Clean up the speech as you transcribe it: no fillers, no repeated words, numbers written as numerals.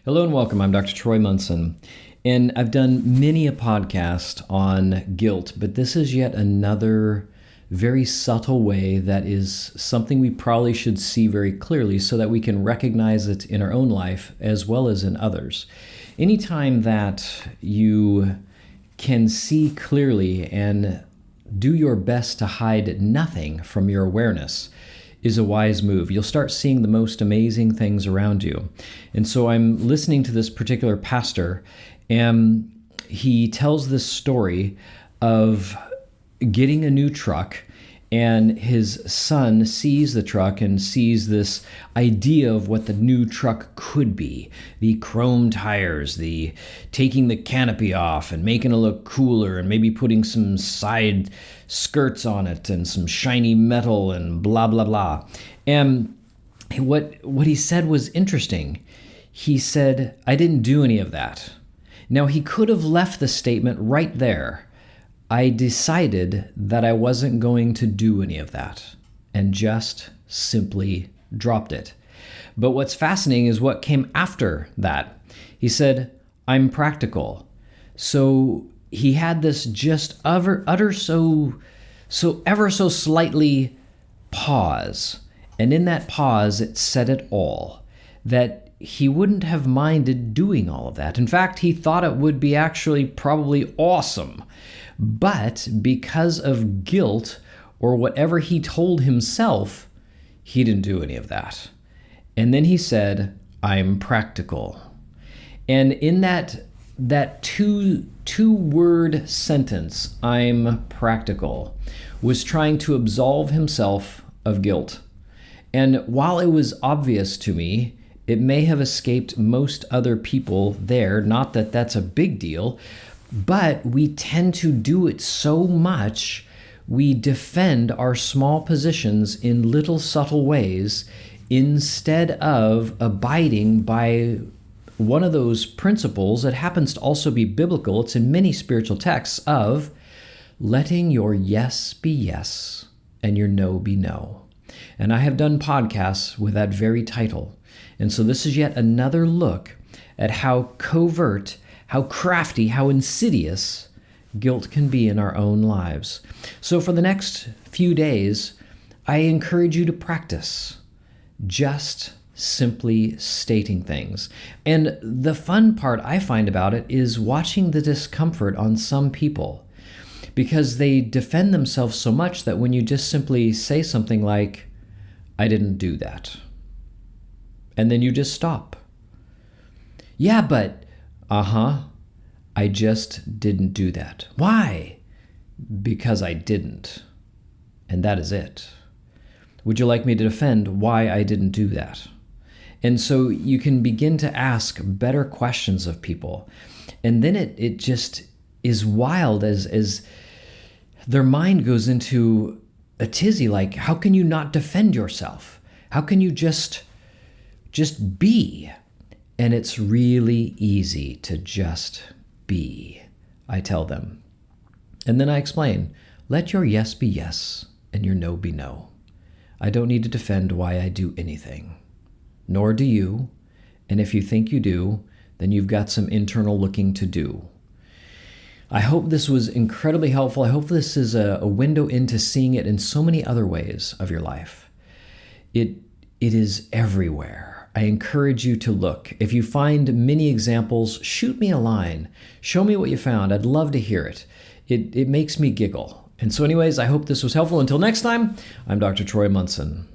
Hello and welcome. I'm Dr. Troy Munson, and I've done many a podcast on guilt, but this is yet another very subtle way that is something we probably should see very clearly so that we can recognize it in our own life as well as in others. Anytime that you can see clearly and do your best to hide nothing from your awareness is a wise move. You'll start seeing the most amazing things around you. And so I'm listening to this particular pastor, and he tells this story of getting a new truck, and his son sees the truck and sees this idea of what the new truck could be. The chrome tires, the taking the canopy off and making it look cooler and maybe putting some side skirts on it and some shiny metal and blah, blah, blah. And what he said was interesting. He said, I didn't do any of that. Now, he could have left the statement right there. I decided that I wasn't going to do any of that and just simply dropped it. But what's fascinating is what came after that. He said, I'm practical. So he had this just ever so slightly pause. And in that pause, it said it all, that he wouldn't have minded doing all of that. In fact, he thought it would be actually probably awesome. But because of guilt or whatever he told himself, he didn't do any of that. And then he said, I'm practical. And in that two-word sentence, I'm practical, was trying to absolve himself of guilt. And while it was obvious to me, it may have escaped most other people there, not that that's a big deal, but we tend to do it so much, we defend our small positions in little subtle ways instead of abiding by one of those principles that happens to also be biblical. It's in many spiritual texts of letting your yes be yes and your no be no. And I have done podcasts with that very title. And so this is yet another look at how covert, how crafty, how insidious guilt can be in our own lives. So for the next few days, I encourage you to practice just simply stating things. And the fun part I find about it is watching the discomfort on some people, because they defend themselves so much that when you just simply say something like, I didn't do that, and then you just stop. Yeah, but I just didn't do that. Why? Because I didn't. And that is it. Would you like me to defend why I didn't do that? And so you can begin to ask better questions of people. And then it just is wild as their mind goes into a tizzy, like, how can you not defend yourself? How can you just be? And it's really easy to just be, I tell them. And then I explain, let your yes be yes and your no be no. I don't need to defend why I do anything, nor do you. And if you think you do, then you've got some internal looking to do. I hope this was incredibly helpful. I hope this is a window into seeing it in so many other ways of your life. It is everywhere. I encourage you to look. If you find many examples, shoot me a line. Show me what you found. I'd love to hear it. It makes me giggle. And so anyways, I hope this was helpful. Until next time, I'm Dr. Troy Munson.